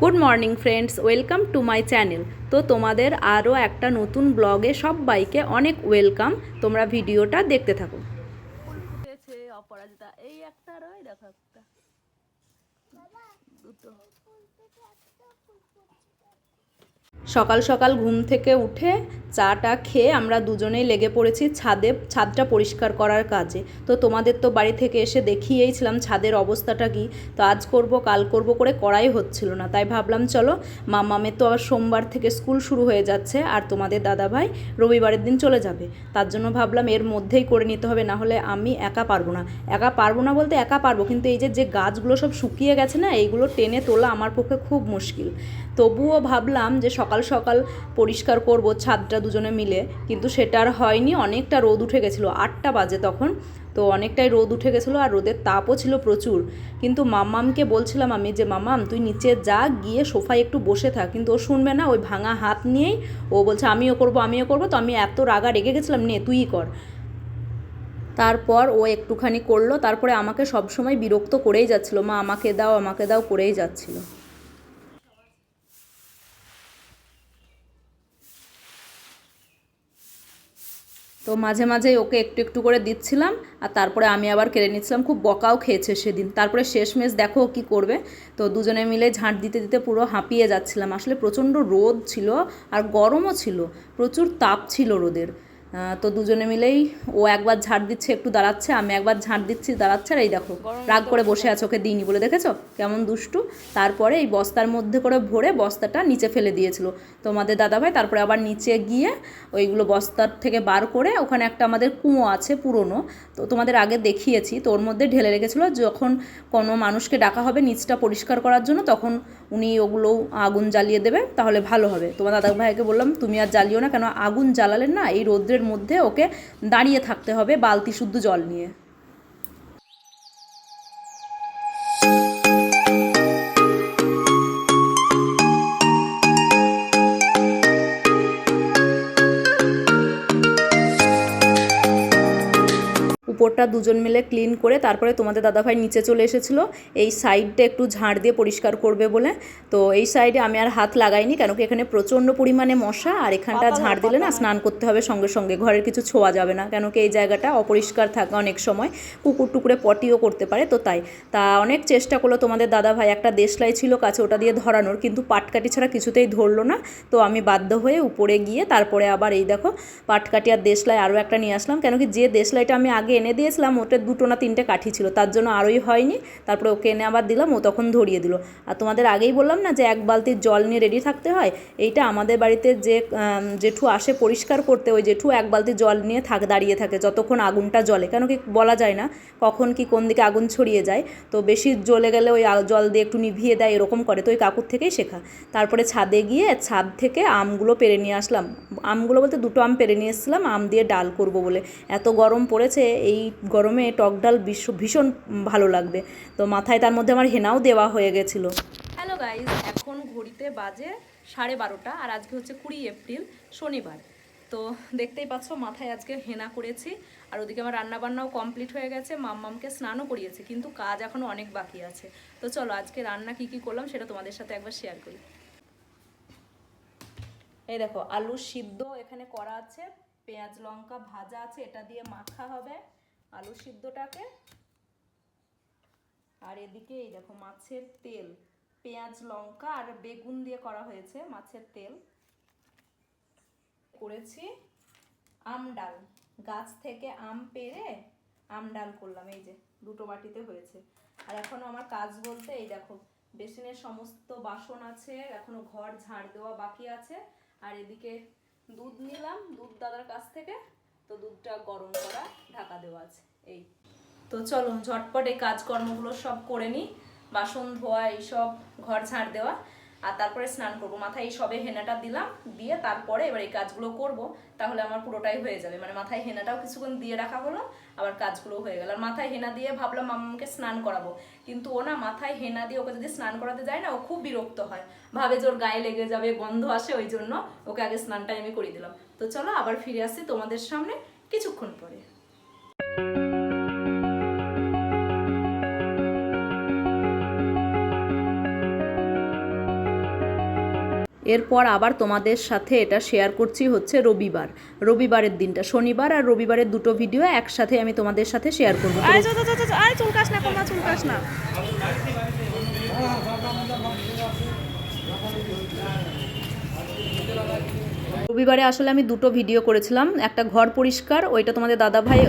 Good morning friends, welcome to my channel. তো তোমাদের আরও একটা নতুন ব্লগে সবাইকে অনেক ওয়েলকাম। তোমরা ভিডিওটা দেখতে থাকো। ফুল ফুটেছে অপরাজিতা, এই একটা আর ওই দেখো একটা দুটো। সকাল সকাল ঘুম থেকে উঠে চাটা খেয়ে আমরা দুজনেই লেগে পড়েছি ছাদটা পরিষ্কার করার কাজে। তো তোমাদের তো বাড়ি থেকে এসে দেখিয়েইছিলাম ছাদের অবস্থাটা কি। তো আজ করব কাল করব করে করাই হচ্ছিল না, তাই ভাবলাম চলো, মামামের তো আবার সোমবার থেকে স্কুল শুরু হয়ে যাচ্ছে আর তোমাদের দাদাভাই রবিবারের দিন চলে যাবে। তার জন্য ভাবলাম এর মধ্যেই করে নিতে হবে, না হলে আমি একা পারবো না বলতে একা পারবো, কিন্তু এই যে গাছগুলো সব শুকিয়ে গেছে না, এইগুলো টেনে তোলা আমার পক্ষে খুব মুশকিল। তবুও ভাবলাম যে সকাল সকাল পরিষ্কার করব ছাদটা দুজনে মিলে, কিন্তু সেটা আর হয়নি। অনেকটা রোদ উঠে গেছিলো, 8টা বাজে তখন, তো অনেকটাই রোদ উঠে গেছিলো আর রোদের তাপও ছিল প্রচুর। কিন্তু মাম্মামকে বলছিলাম আমি যে মাম্মাম তুই নিচে যা, গিয়ে সোফায় একটু বসে থাক, কিন্তু ও শুনবে না। ওই ভাঙা হাত নিয়েই ও বলছে আমিও করবো। তো আমি এত রাগা রেগে গেছিলাম, নে তুইই কর। তারপর ও একটুখানি করলো, তারপরে আমাকে সবসময় বিরক্ত করেই যাচ্ছিলো, মা আমাকে দাও করেই যাচ্ছিলো। তো মাঝে মাঝে ওকে একটু একটু করে দিচ্ছিলাম, আর তারপরে আমি আবার কেড়ে নিচ্ছিলাম। খুব বকাও খেয়েছে সেদিন। তারপরে শেষমেশ দেখো কি করবে। তো দুজনে মিলে ঝাঁট দিতে দিতে পুরো হাঁপিয়ে যাচ্ছিলাম। আসলে প্রচণ্ড রোদ ছিল আর গরমও ছিল, প্রচুর তাপ ছিল রোদের। তো দুজনে মিলেই ও একবার ঝাঁট দিচ্ছে একটু দাঁড়াচ্ছে, আমি একবার ঝাঁট দিচ্ছি দাঁড়াচ্ছে, আর এই দেখো রাগ করে বসে আছে, ওকে দিইনি বলে, দেখেছো কেমন দুষ্টু। তারপরে এই বস্তার মধ্যে করে ভরে বস্তাটা নিচে ফেলে দিয়েছিল তোমাদের দাদাভাই। তারপরে আবার নিচে গিয়ে ওইগুলো বস্তার থেকে বার করে ওখানে একটা আমাদের কুঁয়ো আছে পুরনো, তো তোমাদের আগে দেখিয়েছি, তো ওর মধ্যে ঢেলে রেখেছিলো। যখন কোনো মানুষকে ডাকা হবে নিচটা পরিষ্কার করার জন্য, তখন উনি ওগুলো আগুন জ্বালিয়ে দেবে, তাহলে ভালো হবে। তোমার দাদাভাইকে বললাম তুমি আর জ্বালিও না, কেন আগুন জ্বালালেন না এই রৌদ্রের মধ্যে ওকে দাঁড়িয়ে থাকতে হবে বালতি শুদ্ধ জল নিয়ে। উপরটা দুজন মিলে ক্লিন করে তারপরে তোমাদের দাদাভাই নিচে চলে এসেছিলো এই সাইডটা একটু ঝাড় দিয়ে পরিষ্কার করবে বলে। তো এই সাইডে আমি আর হাত লাগাইনি, কেন কি এখানে প্রচণ্ড পরিমাণে মশা, আর এখানটা ঝাড় দিলে না স্নান করতে হবে সঙ্গে সঙ্গে, ঘরের কিছু ছোঁয়া যাবে না, কেন কি এই জায়গাটা অপরিষ্কার থাকে অনেক সময়, কুকুর টুকুরে পটিও করতে পারে। তো তাই অনেক চেষ্টা করলো তোমাদের দাদাভাই, একটা দেশলাই ছিল কাছে ওটা দিয়ে ধরানোর, কিন্তু পাটকাঠি ছাড়া কিছুতেই ধরলো না। তো আমি বাধ্য হয়ে উপরে গিয়ে তারপরে আবার এই দেখো পাটকাঠি আর দেশলাই আরও একটা নিয়ে আসলাম, কেন কি যে দেশলাইটা আমি আগে এনে দিয়েছিলাম ওটা 2টো না 3টে কাঠি ছিল, তার জন্য আরোই হয়নি। তারপরে ওকে এনে আবার দিলাম, ও তখন ধরিয়ে দিল। আর তোমাদের আগেই বললাম না যে 1 বালতি জল নিয়ে রেডি থাকতে হয়। এইটা আমাদের বাড়িতে যে জেঠু আসে পরিষ্কার করতে, ওই জেঠু 1 বালতি জল নিয়ে দাঁড়িয়ে থাকে যতক্ষণ আগুনটা জ্বলে, কেন কি বলা যায় না কখন কি কোন দিকে আগুন ছড়িয়ে যায়। তো বেশি জ্বলে গেলে ওই জল দিয়ে একটু নিভিয়ে দেয়, এরকম করে। তো ওই কাকুর থেকেই শেখা। তারপরে ছাদে গিয়ে ছাদ থেকে আমগুলো পেড়ে নিয়ে আসলাম। আমগুলো বলতে 2টো আম পেড়ে নিয়ে এসেছিলাম আম দিয়ে ডাল করব বলে। এত গরম পড়েছে, এই গরমে টক ডাল ভীষণ ভালো লাগবে। তো মাথায় তার মধ্যে আমার হেনাও দেওয়া হয়ে গেছিলো। হ্যালো গাইজ, এখন ঘড়িতে বাজে 12:30, আর আজকে হচ্ছে 20 এপ্রিল শনিবার। তো দেখতেই পাচ্ছ মাথায় আজকে হেনা করেছি, আর ওদিকে আমার রান্নাবান্নাও কমপ্লিট হয়ে গেছে, মাম্মামকে স্নানও করিয়েছি, কিন্তু কাজ এখনও অনেক বাকি আছে। তো চলো আজকে রান্না কী কী করলাম সেটা তোমাদের সাথে একবার শেয়ার করি। এই দেখো আলু সিদ্ধ এখানে করা আছে, পেঁয়াজ লঙ্কা ভাজা আছে, এটা দিয়ে মাখা হবে আলু সিদ্ধটাকে। আর এদিকে এই দেখো মাছের তেল, পেঁয়াজ লঙ্কা আর বেগুন দিয়ে করা হয়েছে মাছের তেল। করেছি আম ডাল, গাছ থেকে আম পেড়ে আম ডাল করলাম, এই যে 2টো বাটিতে হয়েছে। আর এখনো আমার কাজ বলতে এই দেখো বেসিনের সমস্ত বাসন আছে, এখনো ঘর ঝাড় দেওয়া বাকি আছে। আর এদিকে দুধ নিলাম দুধ দাদার কাছ থেকে, তো দুধটা গরম করা ঢাকা দেওয়া আছে। এই তো চলো ঝটপট এই কাজকর্মগুলো সব করে নিই, বাসন ধোয়া এইসব, ঘর ঝাড় দেওয়া, আর তারপরে স্নান করবো। মাথায় এই সবে হেনাটা দিলাম, দিয়ে তারপরে এবার এই কাজগুলো করব, তাহলে আমার পুরোটাই হয়ে যাবে। মানে মাথায় হেনাটাও কিছুক্ষণ দিয়ে রাখা হলো, আবার কাজগুলো হয়ে গেল। আর মাথায় হেনা দিয়ে ভাবলাম মাম্মাকে স্নান করাবো, কিন্তু ও না মাথায় হেনা দিয়ে ওকে যদি স্নান করাতে যায় না, ও খুব বিরক্ত হয়, ভাবে যে ওর গায়ে লেগে যাবে, গন্ধ আসে, ওই জন্য ওকে আগে স্নানটাই আমি করিয়ে দিলাম। তো চলো আবার ফিরে আসছি তোমাদের সামনে কিছুক্ষণ পরে। এরপর আবার তোমাদের সাথে এটা শেয়ার করছি হচ্ছে রবিবারের দিনটা, শনিবার আর রবিবারের দুটো ভিডিও একসাথে আমি তোমাদের সাথে শেয়ার করবো। চুলকাস না কোমা, চুলকাস না। রবিবারে আসলে আমি দুটো ভিডিও করেছিলাম, একটা ঘর পরিষ্কার, ওইটা তোমাদের দাদাভাই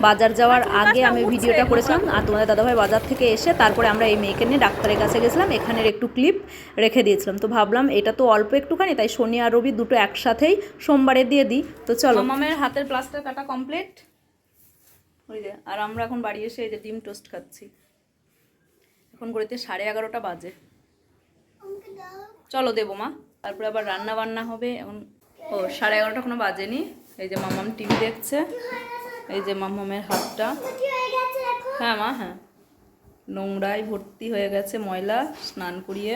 বাজার যাওয়ার আগে আমি ভিডিওটা করেছিলাম, আর তোমাদের দাদাভাই বাজার থেকে এসে তারপরে আমরা এই মেয়েকে নিয়ে ডাক্তারের কাছে গেছিলাম, এখানের একটু ক্লিপ রেখে দিয়েছিলাম। তো ভাবলাম এটা তো অল্প একটুখানি, তাই শনি আর রবি দুটো একসাথেই সোমবারে দিয়ে দিই। তো চলো, মামামের হাতের প্লাস্টার কাটা কমপ্লিট, ওই যে, আর আমরা এখন বাড়ি এসে এই যে ডিম টোস্ট খাচ্ছি। এখন ঘড়িতে 11:30 বাজে। চলো দেবো মা, তারপরে আবার রান্না বান্না হবে। এখন 11:30 এখনো বাজেনি। এই যে মামাম টিভি দেখছে, এই যে মামামের হাতটা, হ্যাঁ মা, হ্যাঁ নোংরায় ভর্তি হয়ে গেছে, ময়লা, স্নান করিয়ে।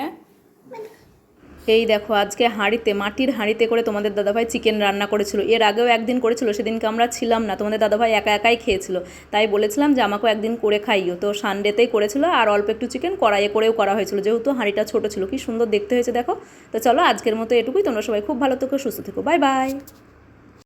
এই দেখো আজকে মাটির হাঁড়িতে করে তোমাদের দাদাভাই চিকেন রান্না করেছিল। এর আগেও একদিন করেছিল, সেদিনকে আমরা ছিলাম না, তোমাদের দাদাভাই একা একাই খেয়েছিল, তাই বলেছিলাম যে আমাকেও একদিন করে খাইও। তো সানডেতেই করেছিল, আর অল্প একটু চিকেন কড়াইয়ে করেও করা হয়েছিল, যেহেতু হাঁড়িটা ছোটো ছিল। কি সুন্দর দেখতে হয়েছে দেখো। তো চলো আজকের মতো এটুকুই, তোমরা সবাই খুব ভালো থেকো, সুস্থ থেকো, বাই বাই।